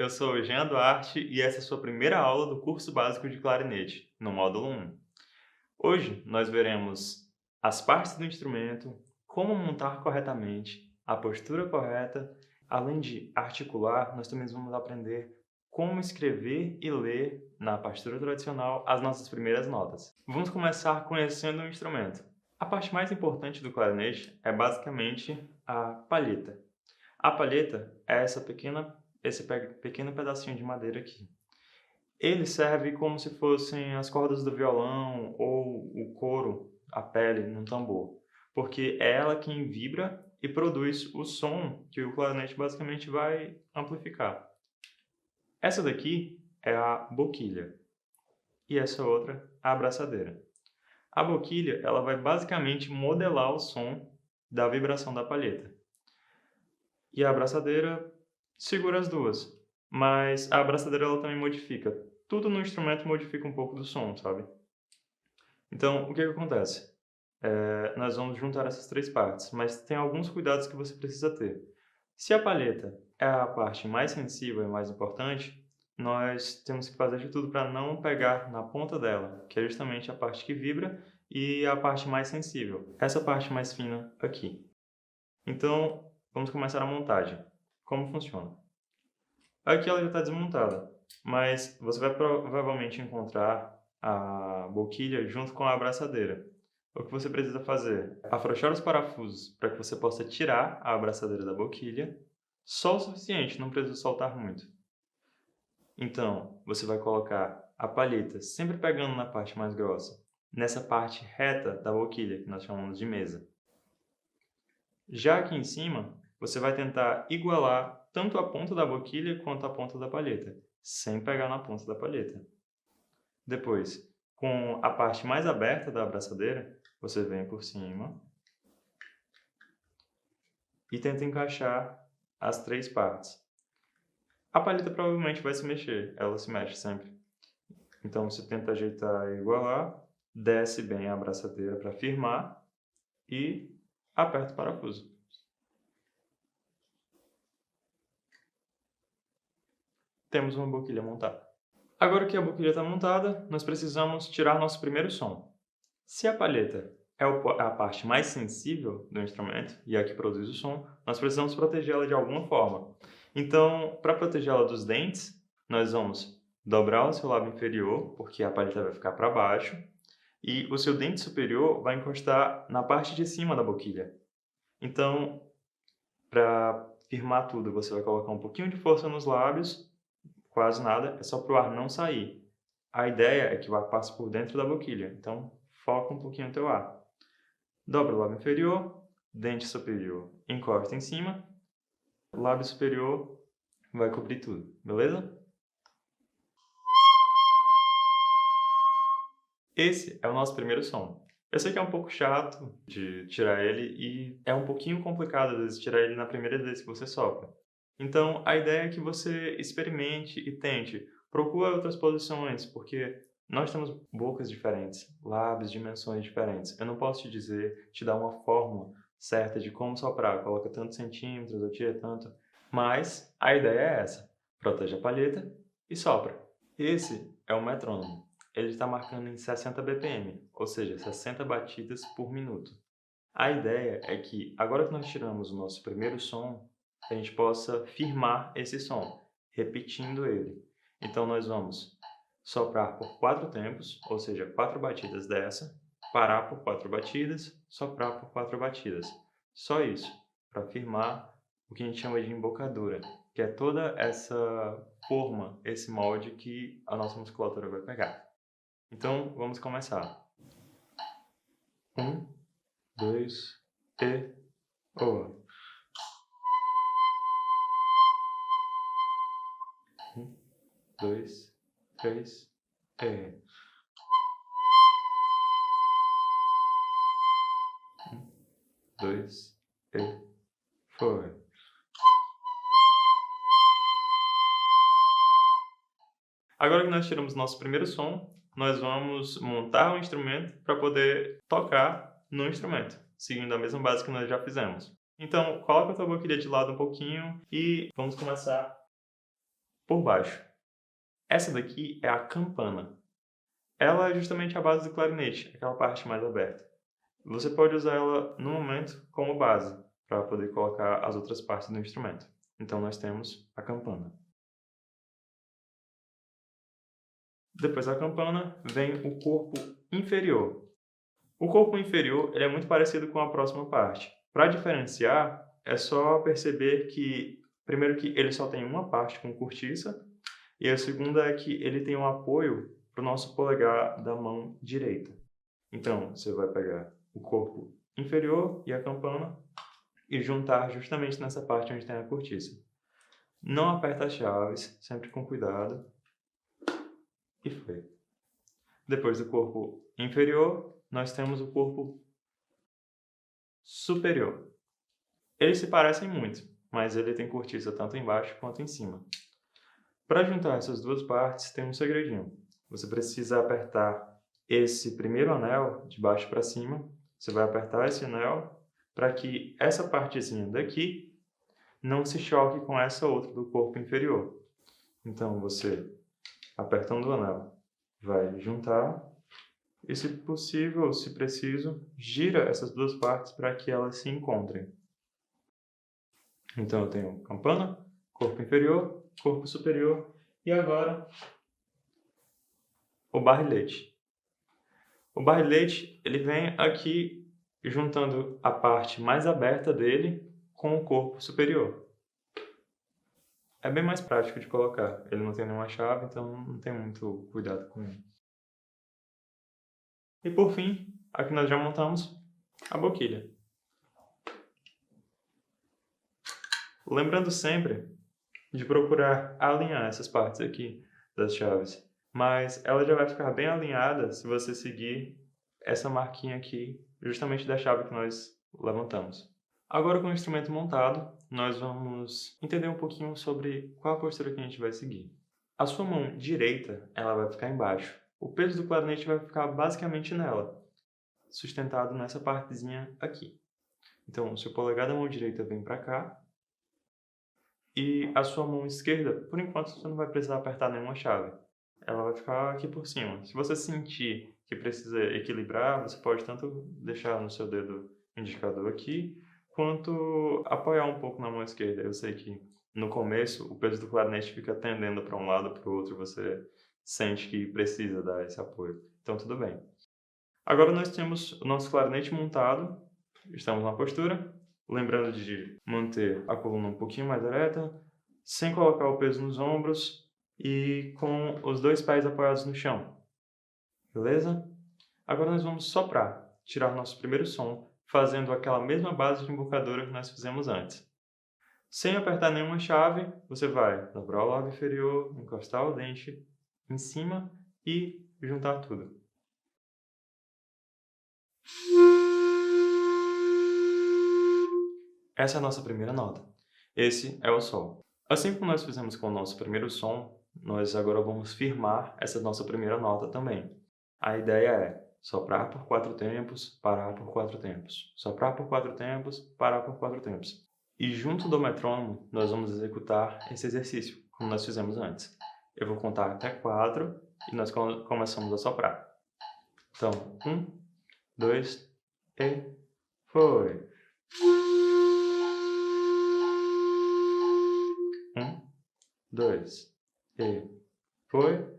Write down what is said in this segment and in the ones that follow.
eu sou o Jean Duarte e essa é a sua primeira aula do curso básico de clarinete, no módulo 1. Hoje nós veremos as partes do instrumento, como montar corretamente, a postura correta, além de articular, nós também vamos aprender como escrever e ler, na partitura tradicional, as nossas primeiras notas. Vamos começar conhecendo o instrumento. A parte mais importante do clarinete é basicamente a palheta. A palheta é esse pequeno pedacinho de madeira aqui. Ele serve como se fossem as cordas do violão ou o couro, a pele, num tambor, porque é ela quem vibra e produz o som que o clarinete basicamente vai amplificar. Essa daqui é a boquilha e essa outra a abraçadeira. A boquilha ela vai basicamente modelar o som da vibração da palheta. E a abraçadeira segura as duas, mas a abraçadeira ela também modifica. Tudo no instrumento modifica um pouco do som, sabe? Então, o que acontece? Nós vamos juntar essas três partes, mas tem alguns cuidados que você precisa ter. Se a palheta é a parte mais sensível e mais importante, nós temos que fazer de tudo para não pegar na ponta dela, que é justamente a parte que vibra e a parte mais sensível, essa parte mais fina aqui. Então, vamos começar a montagem. Como funciona? Aqui ela já está desmontada, mas você vai provavelmente encontrar a boquilha junto com a abraçadeira. O que você precisa fazer é afrouxar os parafusos para que você possa tirar a abraçadeira da boquilha, só o suficiente, não precisa soltar muito. Então, você vai colocar a palheta sempre pegando na parte mais grossa, nessa parte reta da boquilha, que nós chamamos de mesa. Já aqui em cima, você vai tentar igualar tanto a ponta da boquilha quanto a ponta da palheta, sem pegar na ponta da palheta. Depois, com a parte mais aberta da abraçadeira, você vem por cima e tenta encaixar as três partes. A palheta provavelmente vai se mexer, ela se mexe sempre. Então você tenta ajeitar e igualar, desce bem a abraçadeira para firmar e aperta o parafuso. Temos uma boquilha montada. Agora que a boquilha está montada, nós precisamos tirar nosso primeiro som. Se a palheta é a parte mais sensível do instrumento e é a que produz o som, nós precisamos protegê-la de alguma forma. Então, para protegê-la dos dentes, nós vamos dobrar o seu lábio inferior, porque a palheta vai ficar para baixo, e o seu dente superior vai encostar na parte de cima da boquilha. Então, para firmar tudo, você vai colocar um pouquinho de força nos lábios, quase nada, é só para o ar não sair. A ideia é que o ar passe por dentro da boquilha, então foca um pouquinho o teu ar. Dobra o lábio inferior, dente superior encosta em cima, lábio superior vai cobrir tudo, beleza? Esse é o nosso primeiro som. Eu sei que é um pouco chato de tirar ele e é um pouquinho complicado às vezes tirar ele na primeira vez que você sopra. Então a ideia é que você experimente e tente. Procura outras posições, porque nós temos bocas diferentes, lábios, dimensões diferentes. Eu não posso te dar uma fórmula certa de como soprar. Coloca tantos centímetros ou tira tanto. Mas a ideia é essa. Protege a palheta e sopra. Esse é o metrônomo. Ele está marcando em 60 BPM, ou seja, 60 batidas por minuto. A ideia é que, agora que nós tiramos o nosso primeiro som, a gente possa firmar esse som, repetindo ele. Então, nós vamos soprar por 4 tempos, ou seja, 4 batidas dessa, parar por 4 batidas, soprar por 4 batidas. Só isso, para firmar o que a gente chama de embocadura, que é toda essa forma, esse molde que a nossa musculatura vai pegar. Então, vamos começar. 1, 2, e, o. 1, 2, 3, e. 1, 2, e, foi. Agora que nós tiramos nosso primeiro som, nós vamos montar o instrumento para poder tocar no instrumento, seguindo a mesma base que nós já fizemos. Então, coloca a tua boquilha de lado um pouquinho e vamos começar por baixo. Essa daqui é a campana. Ela é justamente a base do clarinete, aquela parte mais aberta. Você pode usar ela no momento como base, para poder colocar as outras partes do instrumento. Então nós temos a campana. Depois da campana vem o corpo inferior. O corpo inferior ele é muito parecido com a próxima parte. Para diferenciar, é só perceber que, primeiro, que ele só tem uma parte com cortiça, e a segunda é que ele tem um apoio para o nosso polegar da mão direita. Então, você vai pegar o corpo inferior e a campana e juntar justamente nessa parte onde tem a cortiça. Não aperta as chaves, sempre com cuidado. E foi. Depois do corpo inferior, nós temos o corpo superior. Eles se parecem muito, mas ele tem cortiça tanto embaixo quanto em cima. Para juntar essas duas partes, tem um segredinho. Você precisa apertar esse primeiro anel de baixo para cima. Você vai apertar esse anel para que essa partezinha daqui não se choque com essa outra do corpo inferior. Então, você, apertando o anel, vai juntar e, se possível, se preciso, gira essas duas partes para que elas se encontrem. Então, eu tenho campana, corpo inferior, corpo superior e agora o barrilete. O barrilete ele vem aqui juntando a parte mais aberta dele com o corpo superior. É bem mais prático de colocar. Ele não tem nenhuma chave, então não tem muito cuidado com ele. E por fim, aqui nós já montamos a boquilha. Lembrando sempre de procurar alinhar essas partes aqui das chaves. Mas ela já vai ficar bem alinhada se você seguir essa marquinha aqui, justamente da chave que nós levantamos. Agora, com o instrumento montado, nós vamos entender um pouquinho sobre qual a postura que a gente vai seguir. A sua mão direita, ela vai ficar embaixo. O peso do clarinete vai ficar basicamente nela, sustentado nessa partezinha aqui. Então, o seu polegar da mão direita vem para cá, e a sua mão esquerda, por enquanto, você não vai precisar apertar nenhuma chave. Ela vai ficar aqui por cima. Se você sentir que precisa equilibrar, você pode tanto deixar no seu dedo indicador aqui, quanto apoiar um pouco na mão esquerda. Eu sei que no começo o peso do clarinete fica tendendo para um lado ou para o outro, você sente que precisa dar esse apoio. Então tudo bem. Agora nós temos o nosso clarinete montado, estamos na postura, lembrando de manter a coluna um pouquinho mais ereta, sem colocar o peso nos ombros e com os dois pés apoiados no chão. Beleza? Agora nós vamos soprar, tirar nosso primeiro som, fazendo aquela mesma base de embocadura que nós fizemos antes. Sem apertar nenhuma chave, você vai dobrar o lábio inferior, encostar o dente em cima e juntar tudo. Essa é a nossa primeira nota. Esse é o Sol. Assim como nós fizemos com o nosso primeiro som, nós agora vamos firmar essa nossa primeira nota também. A ideia é soprar por 4 tempos, parar por 4 tempos. Soprar por 4 tempos, parar por 4 tempos. E junto do metrônomo, nós vamos executar esse exercício, como nós fizemos antes. Eu vou contar até 4 e nós começamos a soprar. Então, 1, 2 e foi! 1, 2 e foi!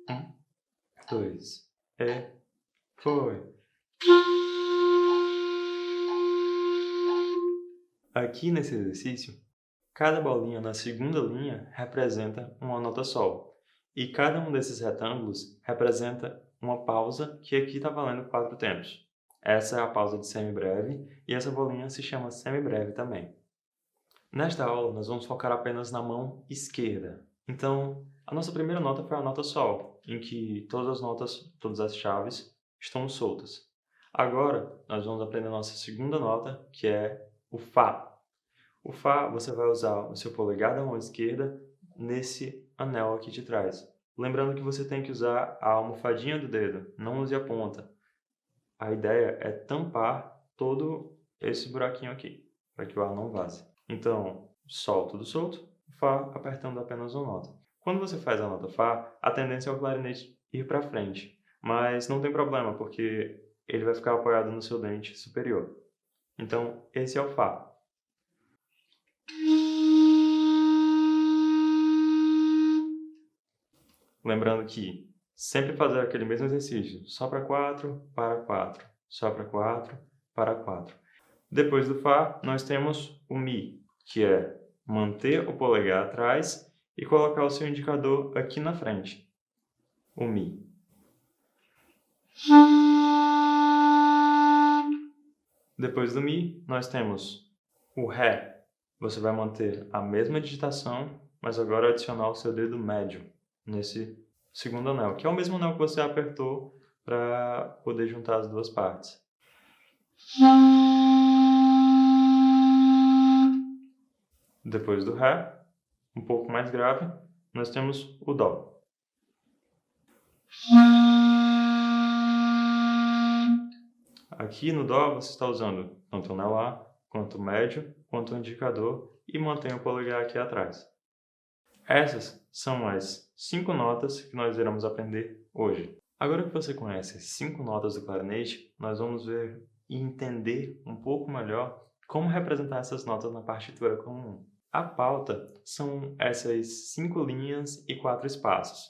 1, 2 e foi! Aqui nesse exercício, cada bolinha na segunda linha representa uma nota Sol. E cada um desses retângulos representa uma pausa que aqui está valendo 4 tempos. Essa é a pausa de semibreve e essa bolinha se chama semibreve também. Nesta aula, nós vamos focar apenas na mão esquerda. Então, a nossa primeira nota foi a nota Sol, em que todas as notas, todas as chaves, estão soltas. Agora, nós vamos aprender a nossa segunda nota, que é o Fá. O Fá, você vai usar o seu polegar da mão esquerda nesse anel aqui de trás. Lembrando que você tem que usar a almofadinha do dedo, não use a ponta. A ideia é tampar todo esse buraquinho aqui, para que o ar não vaze. Então, Sol tudo solto, Fá apertando apenas uma nota. Quando você faz a nota Fá, a tendência é o clarinete ir para frente, mas não tem problema, porque ele vai ficar apoiado no seu dente superior. Então, esse é o Fá. Lembrando que sempre fazer aquele mesmo exercício. Sopra 4, para 4. Sopra 4, para 4. Depois do Fá, nós temos o Mi, que é manter o polegar atrás e colocar o seu indicador aqui na frente. O Mi. Depois do Mi, nós temos o Ré. Você vai manter a mesma digitação, mas agora adicionar o seu dedo médio nesse segundo anel, que é o mesmo anel que você apertou para poder juntar as duas partes. Depois do Ré, um pouco mais grave, nós temos o Dó. Aqui no Dó você está usando tanto o anel A, quanto o médio, quanto o indicador e mantém o polegar aqui atrás. Essas são as 5 notas que nós iremos aprender hoje. Agora que você conhece as 5 notas do clarinete, nós vamos ver e entender um pouco melhor como representar essas notas na partitura comum. A pauta são essas 5 linhas e 4 espaços.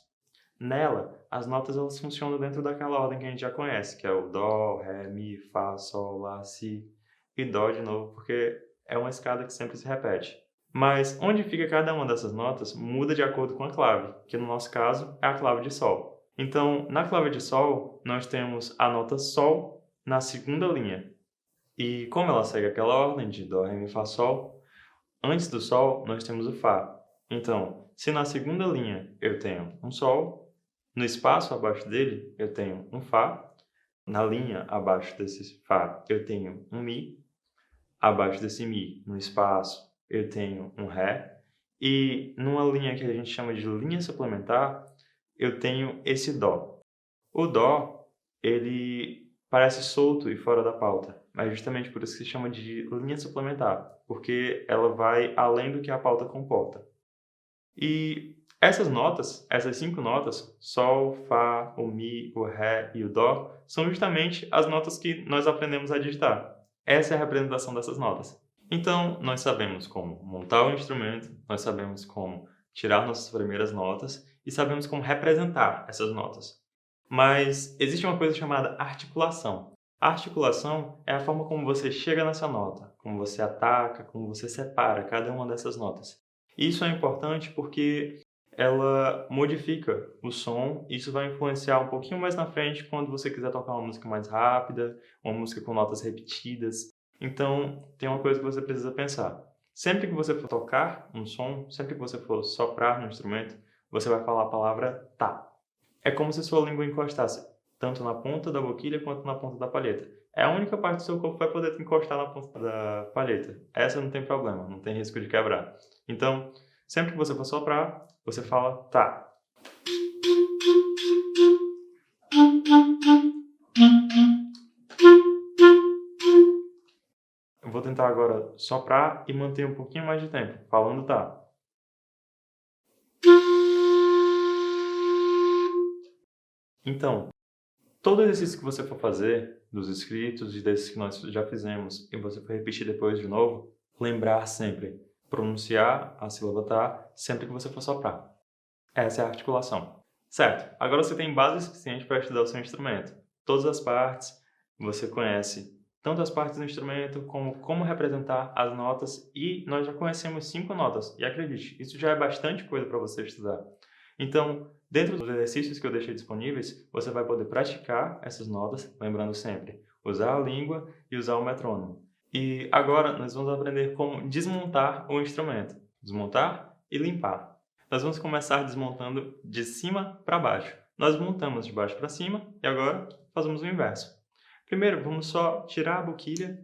Nela, as notas elas funcionam dentro daquela ordem que a gente já conhece, que é o Dó, Ré, Mi, Fá, Sol, Lá, Si e Dó de novo, porque é uma escada que sempre se repete. Mas onde fica cada uma dessas notas muda de acordo com a clave, que no nosso caso é a clave de Sol. Então, na clave de Sol, nós temos a nota Sol na segunda linha. E como ela segue aquela ordem de Dó, Ré, Mi, Fá, Sol, antes do Sol nós temos o Fá. Então, se na segunda linha eu tenho um Sol, no espaço abaixo dele eu tenho um Fá, na linha abaixo desse Fá eu tenho um Mi, abaixo desse Mi, no espaço, eu tenho um Ré, e numa linha que a gente chama de linha suplementar, eu tenho esse Dó. O Dó, ele parece solto e fora da pauta, mas justamente por isso que se chama de linha suplementar, porque ela vai além do que a pauta comporta. E essas notas, essas 5 notas, Sol, Fá, o Mi, o Ré e o Dó, são justamente as notas que nós aprendemos a digitar. Essa é a representação dessas notas. Então, nós sabemos como montar o instrumento, nós sabemos como tirar nossas primeiras notas e sabemos como representar essas notas. Mas existe uma coisa chamada articulação. A articulação é a forma como você chega nessa nota, como você ataca, como você separa cada uma dessas notas. Isso é importante porque ela modifica o som, isso vai influenciar um pouquinho mais na frente quando você quiser tocar uma música mais rápida, uma música com notas repetidas. Então, tem uma coisa que você precisa pensar. Sempre que você for tocar um som, sempre que você for soprar no instrumento, você vai falar a palavra tá. É como se sua língua encostasse tanto na ponta da boquilha quanto na ponta da palheta. É a única parte do seu corpo que vai poder encostar na ponta da palheta. Essa não tem problema, não tem risco de quebrar. Então, sempre que você for soprar, você fala tá. Eu vou tentar agora soprar e manter um pouquinho mais de tempo, falando tá. Então, todo exercício que você for fazer, dos escritos e desses que nós já fizemos, e você for repetir depois de novo, lembrar sempre, pronunciar a sílaba tá sempre que você for soprar. Essa é a articulação. Certo, agora você tem base suficiente para estudar o seu instrumento. Todas as partes, você conhece tanto as partes do instrumento como representar as notas e nós já conhecemos 5 notas. E acredite, isso já é bastante coisa para você estudar. Então, dentro dos exercícios que eu deixei disponíveis, você vai poder praticar essas notas, lembrando sempre, usar a língua e usar o metrônomo. E agora nós vamos aprender como desmontar o instrumento. Desmontar e limpar. Nós vamos começar desmontando de cima para baixo. Nós montamos de baixo para cima e agora fazemos o inverso. Primeiro, vamos só tirar a boquilha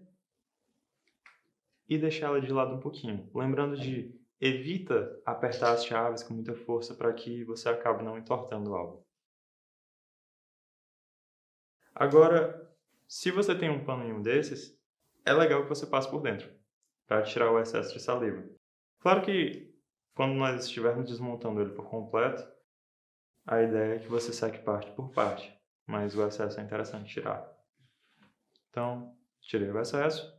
e deixar ela de lado um pouquinho. Lembrando de evita apertar as chaves com muita força para que você acabe não entortando algo. Agora, se você tem um paninho desses, é legal que você passe por dentro. para tirar o excesso de saliva. Claro que quando nós estivermos desmontando ele por completo, a ideia é que você seque parte por parte, mas o excesso é interessante tirar. Então, tirei o excesso,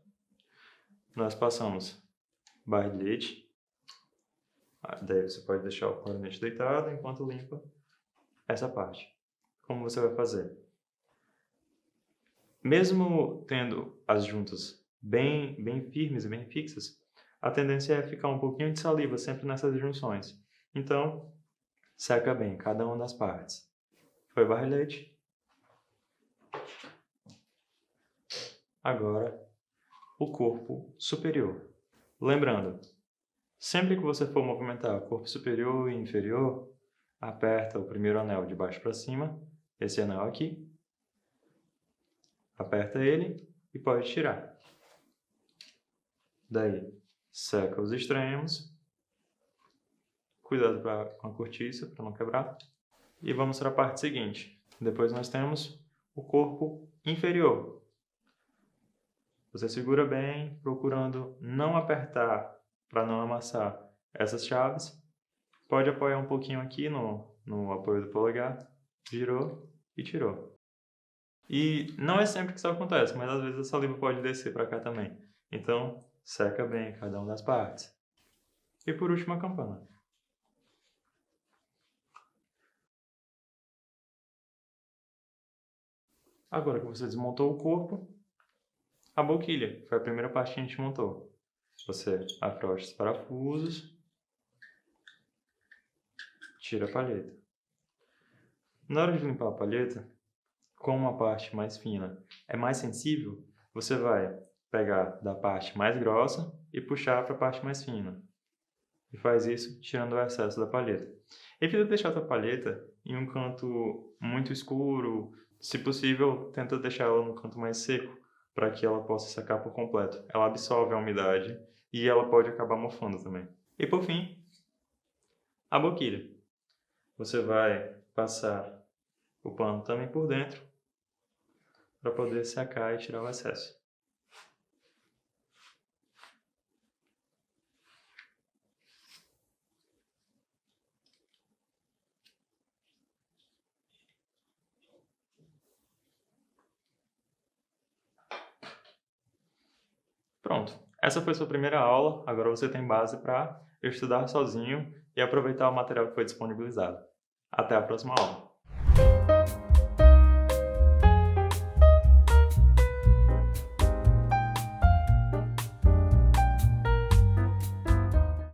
nós passamos barra de leite, daí você pode deixar o clarinete deitado enquanto limpa essa parte. Como você vai fazer? Mesmo tendo as juntas bem firmes e bem fixas, a tendência é ficar um pouquinho de saliva sempre nessas junções. Então, seca bem cada uma das partes. Foi barra de leite. Agora, o corpo superior. Lembrando, sempre que você for movimentar o corpo superior e inferior, aperta o primeiro anel de baixo para cima, esse anel aqui, aperta ele e pode tirar. Daí, seca os extremos, cuidado com a cortiça para não quebrar, e vamos para a parte seguinte. Depois nós temos o corpo inferior. Você segura bem, procurando não apertar para não amassar essas chaves. Pode apoiar um pouquinho aqui no apoio do polegar, virou e tirou. E não é sempre que isso acontece, mas às vezes a saliva pode descer para cá também. Então, seca bem cada uma das partes. E por último, a campana. Agora que você desmontou o corpo, a boquilha foi a primeira parte que a gente montou. Você afrouxa os parafusos, tira a palheta. Na hora de limpar a palheta, como a parte mais fina é mais sensível, você vai pegar da parte mais grossa e puxar para a parte mais fina. E faz isso tirando o excesso da palheta. Evita deixar a tua palheta em um canto muito escuro. Se possível, tenta deixar ela no canto mais seco, para que ela possa secar por completo. Ela absorve a umidade e ela pode acabar mofando também. E por fim, a boquilha. Você vai passar o pano também por dentro, para poder secar e tirar o excesso. Pronto, essa foi sua primeira aula, agora você tem base para estudar sozinho e aproveitar o material que foi disponibilizado. Até a próxima aula!